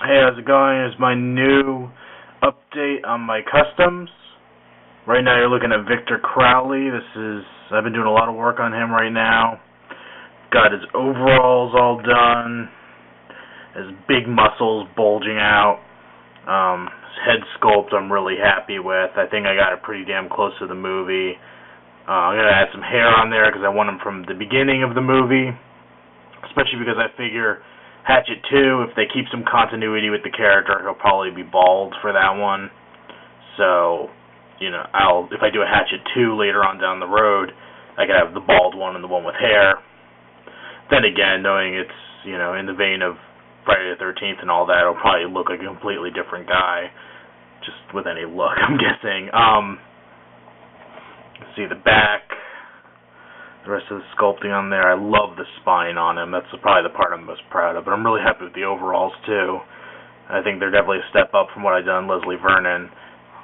Hey, how's it going? Here's my new update on my customs. Right now you're looking at Victor Crowley. I've been doing a lot of work on him right now. Got his overalls all done. His big muscles bulging out. His head sculpt I'm really happy with. I think I got it pretty damn close to the movie. I'm going to add some hair on there because I want him from the beginning of the movie. Especially because I figure Hatchet 2, if they keep some continuity with the character, he'll probably be bald for that one. So, if I do a Hatchet 2 later on down the road, I could have the bald one and the one with hair. Then again, knowing it's, in the vein of Friday the 13th and all that, it'll probably look like a completely different guy, just with any look, I'm guessing. Let's see the back. The rest of the sculpting on there, I love the spine on him. That's probably the part I'm most proud of. But I'm really happy with the overalls, too. I think they're definitely a step up from what I've done on Leslie Vernon.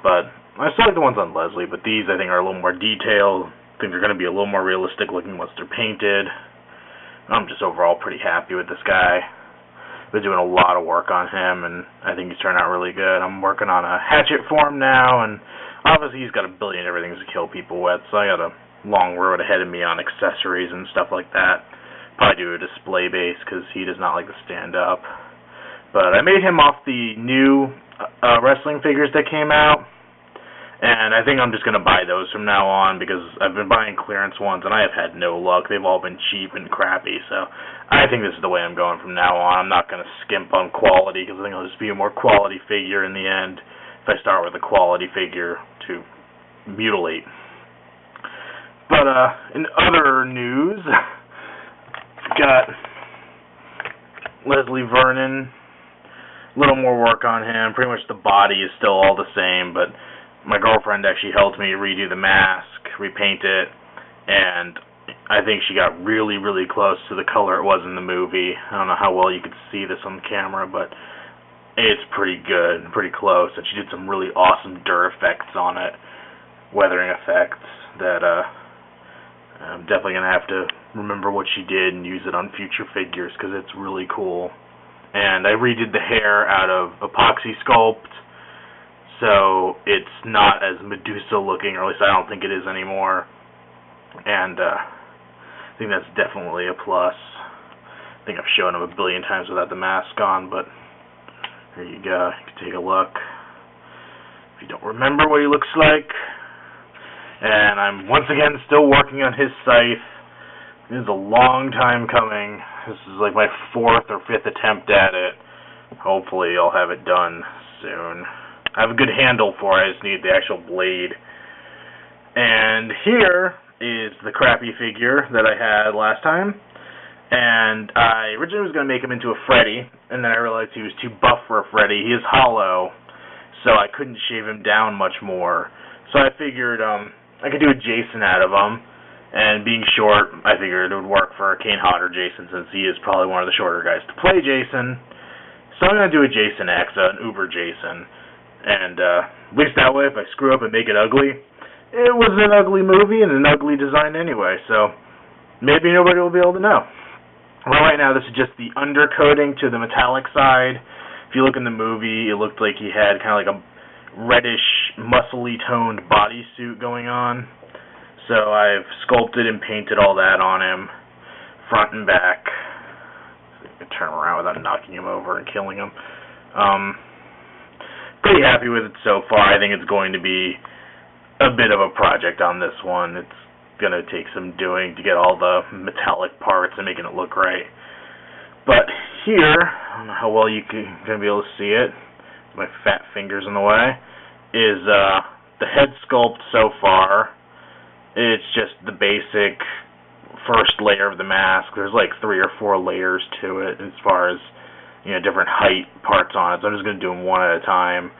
But I still like the ones on Leslie, but these I think are a little more detailed. I think they're going to be a little more realistic looking once they're painted. I'm just overall pretty happy with this guy. Been doing a lot of work on him, and I think he's turned out really good. I'm working on a hatchet for him now, and obviously he's got a billion different things to kill people with, so I got a long road ahead of me on accessories and stuff like that. Probably do a display base because he does not like to stand up. But I made him off the new wrestling figures that came out, and I think I'm just going to buy those from now on because I've been buying clearance ones and I have had no luck. They've all been cheap and crappy, so I think this is the way I'm going from now on. I'm not going to skimp on quality because I think it'll just be a more quality figure in the end if I start with a quality figure to mutilate. But in other news, got Leslie Vernon, a little more work on him. Pretty much the body is still all the same, but my girlfriend actually helped me redo the mask, repaint it, and I think she got really, really close to the color it was in the movie. I don't know how well you could see this on camera, but it's pretty good, pretty close, and she did some really awesome dirt effects on it, weathering effects that I'm definitely going to have to remember what she did and use it on future figures because it's really cool. And I redid the hair out of epoxy sculpt, so it's not as Medusa looking, or at least I don't think it is anymore. And I think that's definitely a plus. I think I've shown him a billion times without the mask on, but here you go. You can take a look. If you don't remember what he looks like. And I'm once again still working on his scythe. This is a long time coming. This is like my 4th or 5th attempt at it. Hopefully I'll have it done soon. I have a good handle for it. I just need the actual blade. And here is the crappy figure that I had last time. And I originally was going to make him into a Freddy, and then I realized he was too buff for a Freddy. He is hollow, so I couldn't shave him down much more. So I figured I could do a Jason out of him, and being short, I figured it would work for Kane Hodder Jason since he is probably one of the shorter guys to play Jason. So I'm going to do a Jason X, an Uber Jason, and at least that way, if I screw up and make it ugly, it was an ugly movie and an ugly design anyway, so maybe nobody will be able to know. Well, right now, this is just the undercoating to the metallic side. If you look in the movie, it looked like he had kind of like a reddish, muscly toned bodysuit going on. So I've sculpted and painted all that on him, front and back. So you can turn him around without knocking him over and killing him. Pretty happy with it so far. I think it's going to be a bit of a project on this one. It's going to take some doing to get all the metallic parts and making it look right. But here, I don't know how well you're going to be able to see it, my fat fingers in the way, is the head sculpt so far. It's just the basic first layer of the mask. There's like 3 or 4 layers to it as far as different height parts on it. So I'm just going to do them one at a time,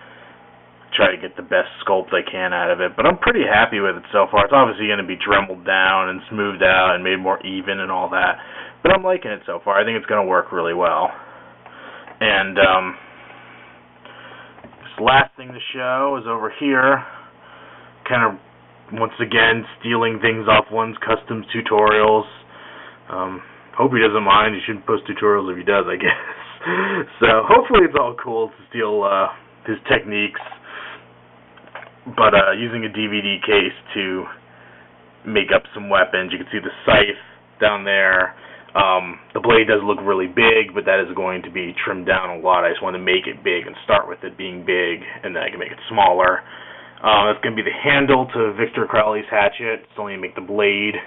try to get the best sculpt I can out of it. But I'm pretty happy with it so far. It's obviously going to be dremeled down and smoothed out and made more even and all that. But I'm liking it so far. I think it's going to work really well. And last thing to show is over here, kind of once again stealing things off one's customs tutorials. Hope he doesn't mind. He shouldn't post tutorials if he does, I guess. So hopefully it's all cool to steal his techniques, but using a DVD case to make up some weapons. You can see the scythe down there. The blade does look really big, but that is going to be trimmed down a lot. I just want to make it big and start with it being big, and then I can make it smaller. That's going to be the handle to Victor Crowley's hatchet. Still need to make the blade.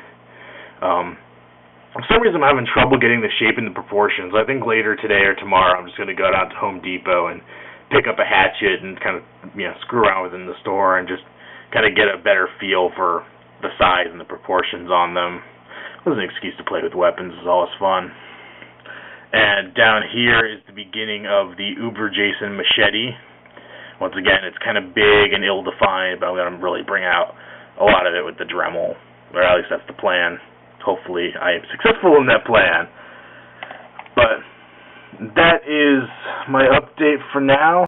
For some reason, I'm having trouble getting the shape and the proportions. I think later today or tomorrow, I'm just going to go down to Home Depot and pick up a hatchet and kind of screw around within the store and just kind of get a better feel for the size and the proportions on them. It was an excuse to play with weapons. It's always fun. And down here is the beginning of the Uber Jason machete. Once again, it's kind of big and ill-defined, but I'm going to really bring out a lot of it with the Dremel, or at least that's the plan. Hopefully I am successful in that plan. But that is my update for now.